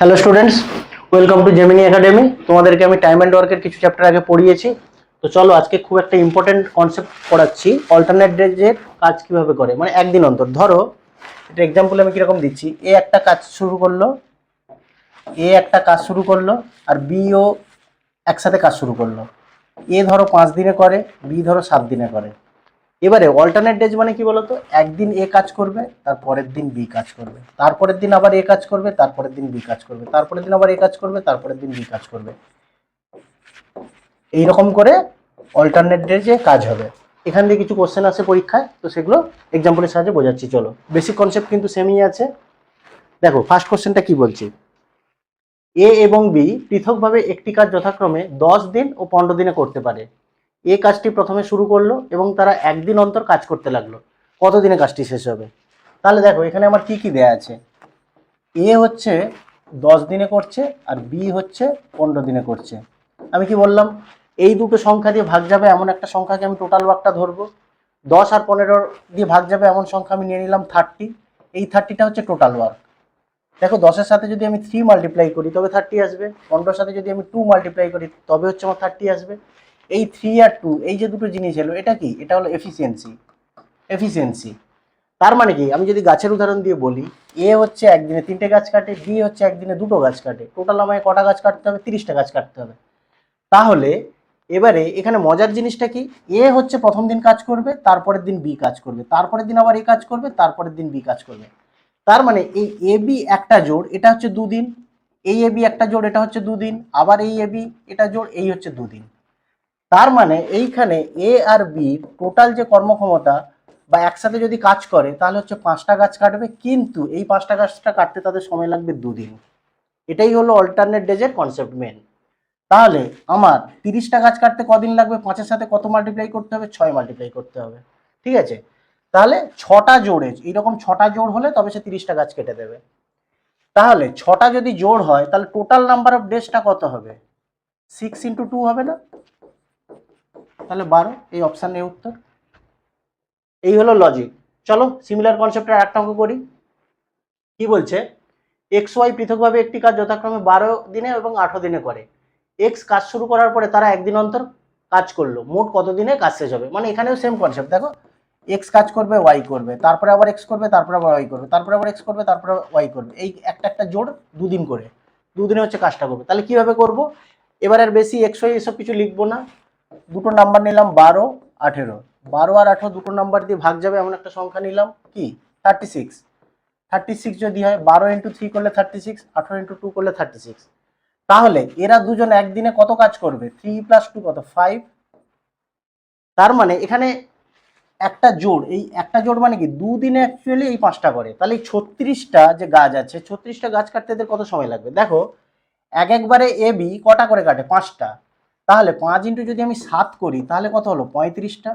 Hello students, welcome to Gemini academy. তোমাদেরকে আমি time and ওয়ার্কের কিছু চ্যাপ্টার আগে পড়িয়েছি। তো চলো আজকে খুব একটা ইম্পর্টেন্ট কনসেপ্ট পড়াচ্ছি, অল্টারনেট ডেজের কাজ কিভাবে করে, মানে একদিন অন্তর। ধরো এটা এক্সাম্পল আমি কিরকম দিচ্ছি, এ একটা কাজ শুরু করলো আর বি ও একসাথে কাজ শুরু করলো। এ ধরো 5 দিনে করে, বি ধরো 7 দিনে করে। এবারে অল্টারনেট ডেজ মানে কি বলতো, একদিন এ কাজ করবে, তারপরের দিন বি কাজ করবে, তারপরের দিন আবার এ কাজ করবে, তারপরের দিন বি কাজ করবে, তারপরের দিন আবার এ কাজ করবে, তারপরের দিন বি কাজ করবে। এইরকম করে অল্টারনেট ডেজে কাজ হবে। এখান দিয়ে কিছু কোশ্চেন আছে পরীক্ষায়, তো সেগুলো এক্সাম্পলের সাহায্যে বোঝাচ্ছি। চলো, বেসিক কনসেপ্ট কিন্তু সেমই আছে। দেখো ফার্স্ট কোশ্চেনটা কি বলছি, এ এবং বি পৃথকভাবে একটি কাজ যথাক্রমে 10 দিন ও 15 দিনে করতে পারে। এ কাজটি প্রথমে শুরু করলো এবং তারা একদিন অন্তর কাজ করতে লাগলো। কতদিনে কাজটি শেষ হবে? তাহলে দেখো এখানে আমার কি কি দেয়া আছে, এ হচ্ছে 10 দিনে করছে আর বি হচ্ছে 15 দিনে করছে। আমি কি বললাম, এই দুটো সংখ্যা দিয়ে ভাগ যাবে এমন একটা সংখ্যাকে আমি টোটাল ওয়ার্কটা ধরবো। 10 আর 15 দিয়ে ভাগ যাবে এমন সংখ্যা আমি নিয়ে নিলাম 30। এই 30টা হচ্ছে টোটাল ওয়ার্ক। দেখো 10-এর সাথে যদি আমি 3 মাল্টিপ্লাই করি তবে 30 আসবে, 15-এর সাথে যদি আমি 2 মাল্টিপ্লাই করি তবে হচ্ছে আমার 30 আসবে। এই 3 আর 2 এই যে দুটো জিনিস এলো, এটা কি? এটা হলো এফিসিয়েন্সি। তার মানে কি, আমি যদি গাছের উদাহরণ দিয়ে বলি, এ হচ্ছে একদিনে 3টে গাছ কাটে, বি হচ্ছে একদিনে 2টো গাছ কাটে, টোটাল আমায় কটা গাছ কাটতে হবে? 30টা গাছ কাটতে হবে। তাহলে এবারে এখানে মজার জিনিসটা কি, এ হচ্ছে প্রথম দিন কাজ করবে, তারপরের দিন বি কাজ করবে, তারপরের দিন আবার এ কাজ করবে, তারপরের দিন বি কাজ করবে। তার মানে এই এ বি একটা জোড়, এটা হচ্ছে 2 দিন, এই এ বি একটা জোড়, এটা হচ্ছে 2 দিন, আবার এই এ বি এটা জোড়, এই হচ্ছে 2 দিন। তার মানে এইখানে এ আর বি টোটাল যে কর্মক্ষমতা বা একসাথে যদি কাজ করে তাহলে হচ্ছে 5টা গাছ কাটবে, কিন্তু এই 5টা গাছটা কাটতে তাদের সময় লাগবে 2 দিন। এটাই হলো অল্টারনেট ডেজের কনসেপ্ট মেন। তাহলে আমার 30টা গাছ কাটতে কদিন লাগবে? 5-এর সাথে কত মাল্টিপ্লাই করতে হবে? 6 মাল্টিপ্লাই করতে হবে। ঠিক আছে, তাহলে 6টা জোড়ে, এইরকম 6টা জোড় হলে তবে সে 30টা গাছ কেটে দেবে। তাহলে 6টা যদি জোড় হয় তাহলে টোটাল নাম্বার অফ ডেজটা কত হবে? 6 × 2 হবে না? তাহলে 12, এই অপশান এ উত্তর। এই হলো লজিক। চলো সিমিলার কনসেপ্টের একটা অঙ্ক করি। কি বলছে, এক্স ওয়াই পৃথকভাবে একটি কাজ যথাক্রমে 12 দিনে এবং 18 দিনে করে। এক্স কাজ শুরু করার পরে তারা একদিন অন্তর কাজ করলো, মোট কতদিনে কাজ শেষ হবে? মানে এখানেও সেম কনসেপ্ট। দেখো এক্স কাজ করবে, ওয়াই করবে, তারপরে আবার এক্স করবে, তারপরে আবার ওয়াই করবে, তারপরে আবার এক্স করবে, তারপরে ওয়াই করবে, এই একটা একটা জোড় 2 দিন করে, 2 দিনে হচ্ছে কাজটা করবে। তাহলে কিভাবে করব? এবার আর বেশি এক্স ওয়াই এসব কিছু লিখবো না, দুটো নাম্বার নিলাম 12, 18। 12 আর 18 দুটো নাম্বার দিয়ে ভাগ যাবে এমন একটা সংখ্যা নিলাম, কি? 36। 36 যদি হয়, 12 × 3 করলে 36, 18 × 2 করলে 36। তাহলে এরা দুজন একদিনে কত কাজ করবে? 3 + 2 কত? 5। তার মানে এখানে একটা জোড়, এই একটা জোড় মানে কি 2 দিনে অ্যাকচুয়ালি এই 5টা করে। তাহলে এই 36টা যে গাছ আছে, 36টা গাছ কাটতে এদের কত সময় লাগবে? দেখো একবারে এ বি কটা করে কাটে? 5টা। তাহলে 5 ইন্টু যদি আমি 7 করি তাহলে কত হলো? 35টা।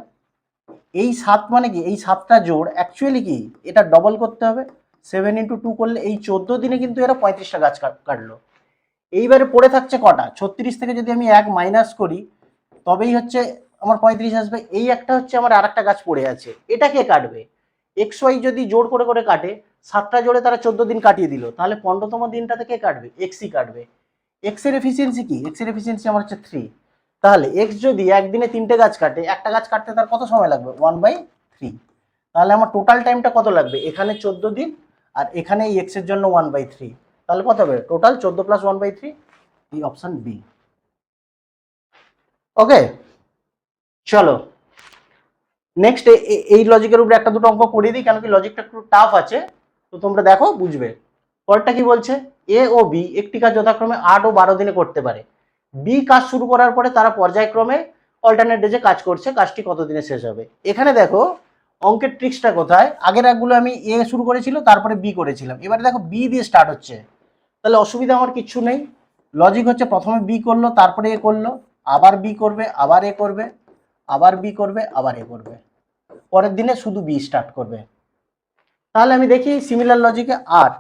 এই 7 মানে কি, এই 7টা জোড় অ্যাকচুয়ালি কি, এটা ডবল করতে হবে। 7 × 2 করলে এই 14 দিনে কিন্তু এরা 35টা গাছ কাটলো। এইবারে পড়ে থাকছে কটা? 36 থেকে যদি আমি 1 মাইনাস করি তবেই হচ্ছে আমার 35 আসবে। এই একটা হচ্ছে আমার আর একটা গাছ পড়ে আছে, এটা কে কাটবে? এক্স ওয়াই যদি জোড় করে করে কাটে, 7টা জোড়ে তারা 14 দিন কাটিয়ে দিল, তাহলে 15তম দিনটাতে কে কাটবে? এক্সই কাটবে। এক্স এর এফিসিয়েন্সি কি? এক্স এর এফিসিয়েন্সি আমার হচ্ছে 3। তাহলে এক্স যদি একদিনে 3টে গাছ কাটে, একটা গাছ কাটতে তার কত সময় লাগবে? 1/3। তাহলে আমার টোটাল টাইমটা কত লাগবে? এখানে 14 দিন আর এখানে এই এক্স এর জন্য 1/3। তাহলে কত হবে? টোটাল 14 + 1/3, এই অপশন বি। ওকে, চলো নেক্সট এই লজিকের উপরে একটা দুটো অঙ্ক করিয়ে দিই, কেন কি লজিকটা একটু টাফ আছে, তো তোমরা দেখো বুঝবে। পরেরটা কি বলছে, এ ও বি একটি কাজ যথাক্রমে 8 ও 12 দিনে করতে পারে। বি কাজ শুরু করার পরে তারা পর্যায়ক্রমে অল্টারনেট ডেজে কাজ করছে, কাজটি কতদিনে শেষ হবে? এখানে দেখো অঙ্কের ট্রিক্সটা কোথায়, আগের একগুলো আমি এ শুরু করেছিল তারপরে বি করেছিলাম, এবারে দেখো বি দিয়ে স্টার্ট হচ্ছে, তাহলে অসুবিধা আমার কিচ্ছু নেই। লজিক হচ্ছে প্রথমে বি করলো, তারপরে এ করলো, আবার বি করবে, আবার এ করবে, আবার বি করবে, আবার এ করবে, পরের দিনে শুধু বি স্টার্ট করবে। তাহলে আমি দেখি সিমিলার লজিকে 8,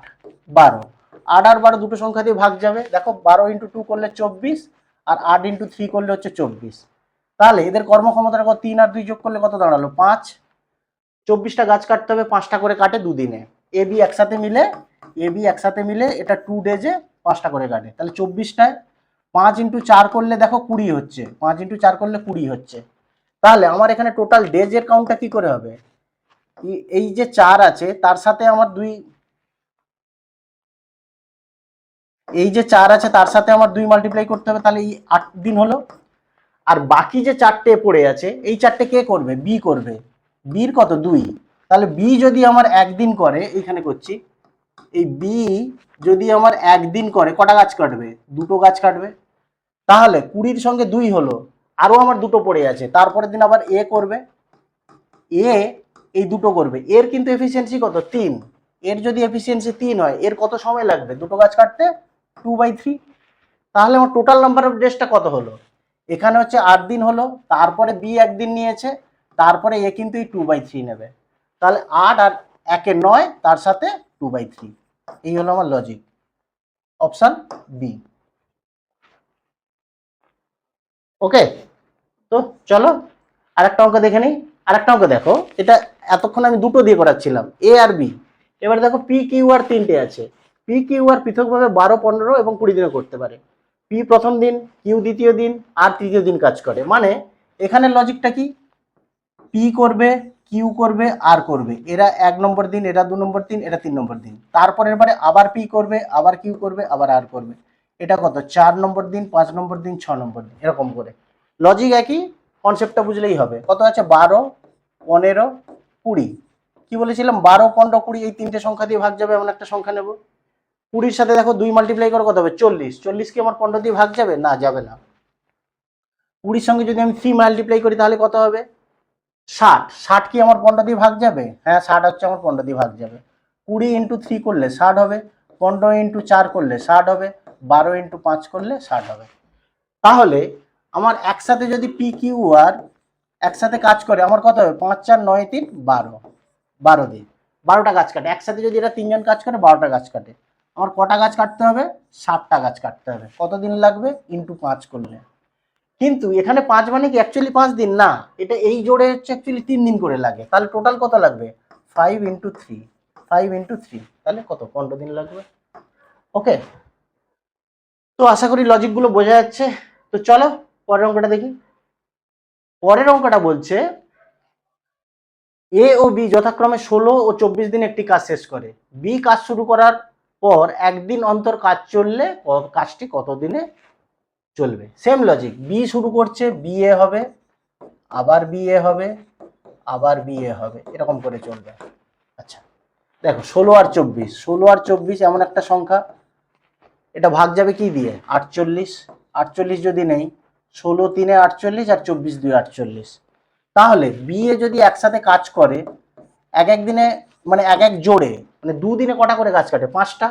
12, 8 আর 12 দুটো সংখ্যা দিয়ে ভাগ যাবে। দেখো 12 × 2 করলে 24 আর 8 × 3 করলে হচ্ছে 24। তাহলে এদের কর্মক্ষমতার কত? 3 আর 2 যোগ করলে কত দাঁড়ালো? 5। 24টা গাছ কাটতে হবে, 5টা করে কাটে 2 দিনে। এ বি একসাথে মিলে এটা 2 ডেজে 5টা করে কাটে, তাহলে 24টায় 5 ইন্টু 4 করলে দেখো 20 হচ্ছে, 5 ইন্টু 4 করলে 20 হচ্ছে। তাহলে আমার এখানে টোটাল ডেজের কাউন্টটা কি করে হবে, এই যে 4 আছে তার সাথে আমার 2, এই যে 4 আছে তার সাথে আমার 2 মাল্টিপ্লাই করতে হবে, তাহলে এই 8 দিন হলো। আর বাকি যে 4টে পড়ে আছে এই 4টে কে করবে, বি করবে, বির কত 2, তাহলে বি যদি আমার একদিন করে, এইখানে করছি, এই বি যদি আমার একদিন করে কটা গাছ কাটবে, 2টো গাছ কাটবে। তাহলে 20-র সঙ্গে 2 হলো, আরো আমার 2টো পড়ে আছে, তারপরের দিন আবার এ করবে, এ এই 2টো করবে, এর কিন্তু এফিসিয়েন্সি কত 3, এর যদি এফিসিয়েন্সি 3 হয় এর কত সময় লাগবে 2টো গাছ কাটতে, 2/3। তাহলে আমার টোটাল নাম্বার অফ ডেজটা কত হলো, এখানে হচ্ছে 8 দিন হলো, তারপরে বি একদিন নিয়েছে, তারপরে এ কিন্তু এই 2/3 নেবে, তাহলে 8 আর 1 এ 9, তার সাথে 2/3। এই হলো আমার লজিক, অপশন বি। ওকে, তো চলো আরেকটা অঙ্ক দেখে নিই। আরেকটা অঙ্ক দেখো, এটা এতক্ষণ আমি দুটো দিয়ে করাচ্ছিলাম, এ আর বি। এবার দেখো পি কিউ আর 3টে আছে, পি কিউ আর পৃথকভাবে 12, 15 এবং 20 দিনে করতে পারে। পি প্রথম দিন, কিউ দ্বিতীয় দিন, আর তৃতীয় দিন কাজ করে। মানে এখানে লজিকটা কি, পি করবে, কিউ করবে, আর করবে, এরা 1 নম্বর দিন, এরা 2 নম্বর দিন, এটা 3 নম্বর দিন, তারপরের বারে আবার পি করবে, আবার কিউ করবে, আবার আর করবে, এটা কত 4 নম্বর দিন, 5 নম্বর দিন, 6 নম্বর দিন, এরকম করে। লজিক একই, কনসেপ্টটা বুঝলেই হবে। কত আছে 12, 15, 20। কি বলেছিলাম 12, 15, 20 এই 3টে সংখ্যা দিয়ে ভাগ যাবে এমন একটা সংখ্যা নেব। 20-র সাথে দেখো 2 মাল্টিপ্লাই করে কত হবে 40, 40 কি আমার 15 দিয়ে ভাগ যাবে, না যাবে না। 20-র সঙ্গে যদি আমি 3 মাল্টিপ্লাই করি তাহলে কত হবে 60, 60 কি আমার 15 দিয়ে ভাগ যাবে, হ্যাঁ 60 হচ্ছে আমার 15 দিয়ে ভাগ যাবে। 20 ইন্টু 3 করলে 60 হবে, 15 ইন্টু 4 করলে 60 হবে, 12 ইন্টু 5 করলে 60 হবে। তাহলে আমার একসাথে যদি পি কিউ আর একসাথে কাজ করে আমার কত হবে 5, 4, 9, 3, 12, 12 দিন, 12টা গাছ কাটে। একসাথে যদি এরা 3জন কাজ করে 12টা গাছ কাটে, আমার কটা গাছ কাটতে হবে 60টা গাছ কাটতে হবে। কতদিন লাগবে ইন্টু 5 করলে। কিন্তু এখানে 5 মানে কি অ্যাকচুয়ালি 5 দিন না, এটা এই জোড়ে হচ্ছে অ্যাকচুয়ালি 3 দিন করে লাগে, তাহলে টোটাল কত লাগবে 5 ইন্টু 3, 5 ইন্টু 3, তাহলে কত 15 দিন লাগবে। ওকে, তো আশা করি লজিকগুলো বোঝা যাচ্ছে। তো চলো পরের অঙ্কটা দেখি। পরের অঙ্কটা বলছে এ ও বি যথাক্রমে 16 ও 24 দিন একটি কাজ শেষ করে। বি কাজ শুরু করার পর একদিন অন্তর কাজ চললে কাজটি কত দিনে চলবে। সেম লজিক, বি শুরু করছে, বি এ হবে, আবার বি এ হবে, আবার বি এ হবে, এরকম করে চলবে। আচ্ছা দেখো 16 আর 24, 16 আর 24 এমন একটা সংখ্যা, এটা ভাগ যাবে কি দিয়ে 48, 48 যদি নেই 16 3 48 আর 24 2 48। তাহলে বি এ যদি একসাথে কাজ করে এক এক দিনে, মানে এক এক জোড়ে, মানে দুদিনে কটা করে গাছ কাটে 5টা,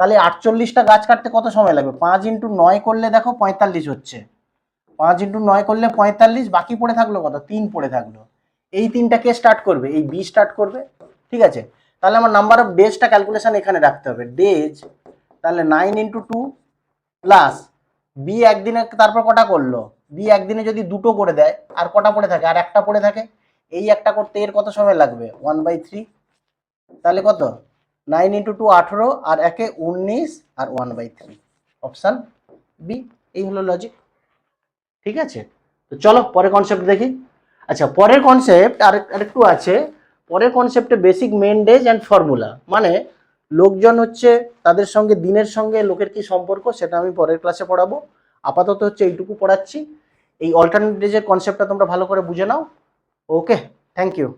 তাহলে 48টা গাছ কাটতে কত সময় লাগবে 5 ইন্টু 9 করলে দেখো 45 হচ্ছে, 5 ইন্টু 9 করলে 45, বাকি পড়ে থাকলো কত 3 পড়ে থাকলো। এই 3টা কে স্টার্ট করবে, এই বি স্টার্ট করবে, ঠিক আছে। তাহলে আমার নাম্বার অফ ডেজটা ক্যালকুলেশন এখানে রাখতে হবে, ডেজ, তাহলে 9 ইন্টু 2 প্লাস বি একদিনে তারপর কটা করলো, বি একদিনে যদি 2টো করে দেয় আর কটা পড়ে থাকে, আর একটা পড়ে থাকে, এই একটা করতে এর কত সময় লাগবে 1/3, তাহলে কত 9 ইন্টু 2 18, আর একে 19, আর 1/3, অপশন বি। এই হলো লজিক, ঠিক আছে। তো চলো পরের কনসেপ্ট দেখি। আচ্ছা পরের কনসেপ্ট আরেকটু আছে। পরের কনসেপ্টে বেসিক মেন ডেজ অ্যান্ড ফর্মুলা, মানে লোকজন হচ্ছে তাদের সঙ্গে দিনের সঙ্গে লোকের কি সম্পর্ক সেটা আমি পরের ক্লাসে পড়াবো। আপাতত হচ্ছে এইটুকু পড়াচ্ছি। এই অল্টারনেট ডেজের কনসেপ্টটা তোমরা ভালো করে বুঝে নাও। ওকে, থ্যাংক ইউ।